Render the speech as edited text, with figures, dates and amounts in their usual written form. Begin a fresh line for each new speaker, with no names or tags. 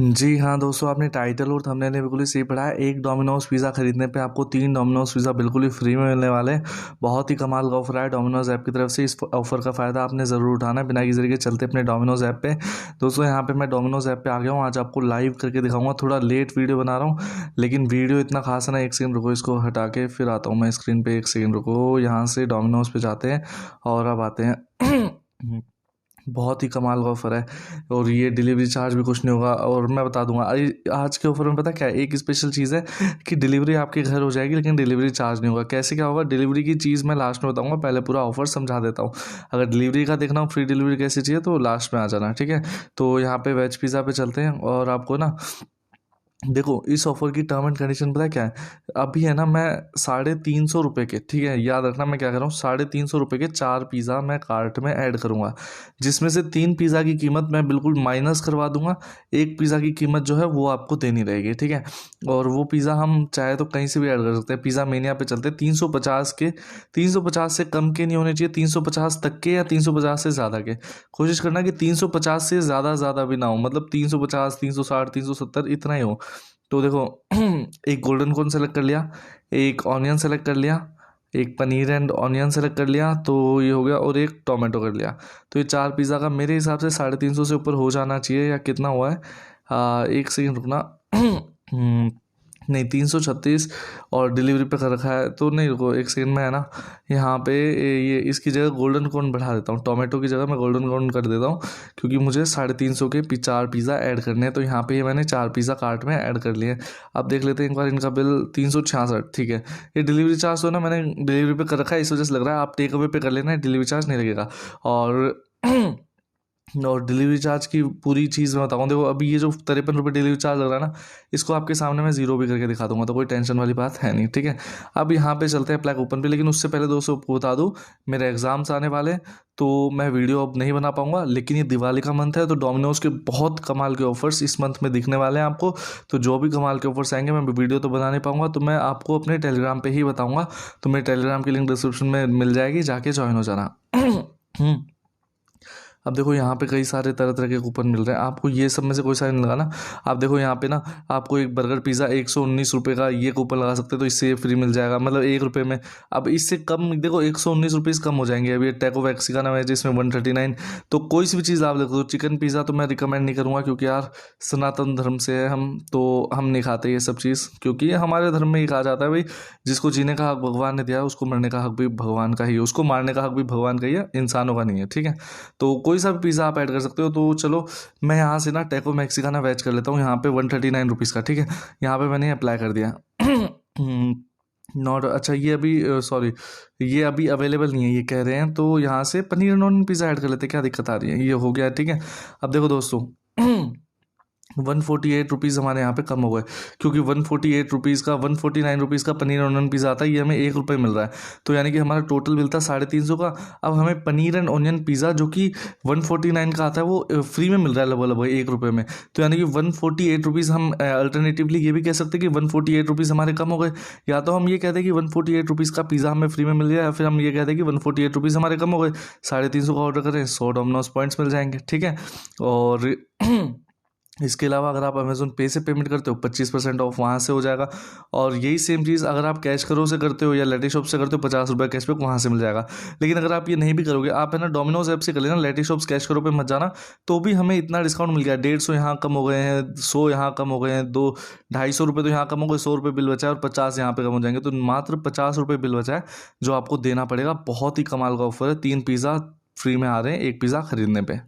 जी हाँ दोस्तों, आपने टाइटल और थंबनेल में बिल्कुल ही सही पढ़ा है। एक डोमिनोज़ पिज़्ज़ा खरीदने पे आपको 3 डोमिनोज़ पिज़्ज़ा बिल्कुल ही फ्री में मिलने वाले हैं। बहुत ही कमाल का ऑफर है डोमिनोज़ ऐप की तरफ से। इस ऑफर का फ़ायदा आपने ज़रूर उठाना है। बिना किसी के चलते अपने डोमिनोज़ ऐप पे। दोस्तों यहाँ पे मैं डोमिनोज़ ऐप पे आ गया हूँ। आज आपको लाइव करके दिखाऊंगा। थोड़ा लेट वीडियो बना रहा हूँ, लेकिन वीडियो इतना खास है ना। एक सेकंड रुको, इसको हटा के फिर आता हूँ मैं स्क्रीन पे। एक सेकंड रुको, यहाँ से डोमिनोज़ पे जाते हैं और अब आते हैं। बहुत ही कमाल का ऑफर है और ये डिलीवरी चार्ज भी कुछ नहीं होगा। और मैं बता दूंगा आज के ऑफर में पता क्या है, एक स्पेशल चीज़ है कि डिलीवरी आपके घर हो जाएगी, लेकिन डिलीवरी चार्ज नहीं होगा। कैसे क्या होगा डिलीवरी की चीज़ मैं लास्ट में बताऊंगा, पहले पूरा ऑफर समझा देता हूँ। अगर डिलीवरी का देखना हो, फ्री डिलीवरी कैसी चाहिए, तो लास्ट में आ जाना, ठीक है। तो यहाँ पे वेज पिज़्ज़ा पे चलते हैं और आपको ना देखो इस ऑफर की टर्म एंड कंडीशन पता है क्या है। अभी है ना, मैं 350 रुपये के, ठीक है, याद रखना मैं क्या कर रहा हूँ, 350 रुपये के 4 पिज़्ज़ा मैं कार्ट में ऐड करूँगा, जिसमें से 3 पिज़्ज़ा की कीमत मैं बिल्कुल माइनस करवा दूंगा। एक पिज़्ज़ा की कीमत जो है वो आपको देनी रहेगी, ठीक है। और वो पिज़्ज़ा हम चाहे तो कहीं से भी ऐड कर सकते हैं। पिज़्ज़ा मेनिया पे चलते हैं। 350 के, 350 से कम के नहीं होने चाहिए, 350 तक के या 350 से ज़्यादा के। कोशिश करना कि 350 से ज़्यादा भी ना हो, मतलब 350, 360, 370 इतना ही हो। तो देखो एक गोल्डन कॉर्न सेलेक्ट कर लिया, एक ऑनियन सेलेक्ट कर लिया, एक पनीर एंड ऑनियन सेलेक्ट कर लिया, तो ये हो गया, और एक टोमेटो कर लिया। तो ये 4 पिज़्ज़ा का मेरे हिसाब से 350 से ऊपर हो जाना चाहिए, या कितना हुआ है, एक सेकंड रुकना। नहीं, 336 और डिलीवरी पे कर रखा है, तो नहीं रुको एक सेकंड में है ना, यहाँ पे ये इसकी जगह गोल्डन कॉर्न बढ़ा देता हूँ। टोमेटो की जगह मैं गोल्डन कॉर्न कर देता हूँ, क्योंकि मुझे 350 के 4 पिज़्ज़ा ऐड करने हैं। तो यहाँ पे ये मैंने 4 पिज़्ज़ा कार्ट में ऐड कर लिए। अब देख लेते हैं एक बार इनका बिल, 366, ठीक है। ये डिलीवरी चार्ज तो ना मैंने डिलीवरी पे कर रखा है, इस वजह से लग रहा है। आप टेक अवे पे कर लेना, डिलीवरी चार्ज नहीं लगेगा। और डिलीवरी चार्ज की पूरी चीज़ मैं बताऊँ, देखो अभी ये जो 53 रुपये डिलीवरी चार्ज लग रहा है ना, इसको आपके सामने मैं ज़ीरो भी करके दिखा दूंगा, तो कोई टेंशन वाली बात है नहीं, ठीक है। अब यहाँ पे चलते हैं अप्लाई कूपन पे, लेकिन उससे पहले दोस्तों आपको बता दूँ, मेरे एग्ज़ाम्स आने वाले, तो मैं वीडियो अब नहीं बना पाऊंगा। लेकिन ये दिवाली का मंथ है, तो डोमिनोज़ के बहुत कमाल के ऑफर्स इस मंथ में दिखने वाले हैं आपको। तो जो भी कमाल के ऑफर्स आएंगे, मैं वीडियो तो बना नहीं पाऊंगा, तो मैं आपको अपने टेलीग्राम पे ही बताऊंगा। तो मेरे टेलीग्राम की लिंक डिस्क्रिप्शन में मिल जाएगी, जाके ज्वाइन हो जाना। अब देखो यहाँ पे कई सारे तरह तरह के कूपन मिल रहे हैं आपको, ये सब में से कोई सा नहीं लगाना। आप देखो यहाँ पे ना, आपको एक बर्गर पिज़्ज़ा 119 रुपये का ये कूपन लगा सकते हो, तो इससे फ्री मिल जाएगा, मतलब 1 रुपये में। अब इससे कम देखो 119 रुपीज़ कम हो जाएंगे। अभी टैको वैक्सी का नाम है, जिसमें 139। तो कोई सी भी चीज़ आप देखो, चिकन पिज़्ज़ा तो मैं रिकमेंड नहीं करूँगा, क्योंकि यार सनातन धर्म से है हम, तो हम नहीं खाते ये सब चीज़, क्योंकि ये हमारे धर्म में ही कहा जाता है भाई, जिसको जीने का हक भगवान ने दिया है, उसको मरने का हक भी भगवान का ही है, उसको मारने का हक भी भगवान का ही है, इंसानों का नहीं है, ठीक है। तो कोई सा भी पिज़्ज़ा आप ऐड कर सकते हो। तो चलो मैं यहाँ से ना टैको मैक्सिकाना वेज कर लेता हूँ, यहाँ पे 139 रुपीज़ का, ठीक है। यहाँ पे मैंने अप्लाई कर दिया। नॉट अच्छा, ये अभी सॉरी, ये अभी अवेलेबल नहीं है ये कह रहे हैं, तो यहाँ से पनीर नॉन पिज़्ज़ा ऐड कर लेते हैं, क्या दिक्कत आ रही है, ये हो गया, ठीक है। अब देखो दोस्तों 148 रुपीज़ हमारे यहाँ पे कम हो गए, क्योंकि 149 रुपीज़ का पनीर ऑनियन पिज़्ज़ा आता है, ये हमें 1 रुपये मिल रहा है। तो यानी कि हमारा टोटल बिल था 350 का। अब हमें पनीर एंड ऑनियन पिज़्ज़ा जो कि 149 का आता है, वो फ्री में मिल रहा है लगभग 1 रुपये में। तो यानी कि 148 रुपीज़ हम अल्टरनेटिवली ये भी कह सकते हैं कि 148 रुपीज़ हमारे कम हो गए। या तो हम ये कहते हैं कि 148 रुपीज़ का पिज़्ज़ा हमें फ्री में मिल गया, या फिर हम ये कहते हैं कि 148 रुपीज़ हमारे कम हो गए। 350 का ऑर्डर करें, 100 डोमिनोज पॉइंट्स मिल जाएंगे, ठीक है। और इसके अलावा अगर आप अमेज़ोन पे से पेमेंट करते हो, 25% ऑफ वहाँ से हो जाएगा। और यही सेम चीज़ अगर आप कैश करो से करते हो या लेटी शॉप से करते हो, 50 रुपये कैशबैक वहाँ से मिल जाएगा। लेकिन अगर आप ये नहीं भी करोगे, आप है ना डोमिनोज ऐप से कर लेना, लेटी शॉप्स कैश करो पे मत जाना, तो भी हमें इतना डिस्काउंट मिल गया। 150 यहाँ कम हो गए हैं, 100 यहाँ कम हो गए हैं, 250 रुपये तो यहाँ कम हो गए, 100 रुपये बिल बचा है, और 50 यहाँ पे कम हो जाएंगे। तो मात्र 50 रुपये बिल बचा है जो आपको देना पड़ेगा। बहुत ही कमाल का ऑफर है, 3 पिज़्ज़ा फ्री में आ रहे हैं एक पिज़्ज़ा खरीदने पर।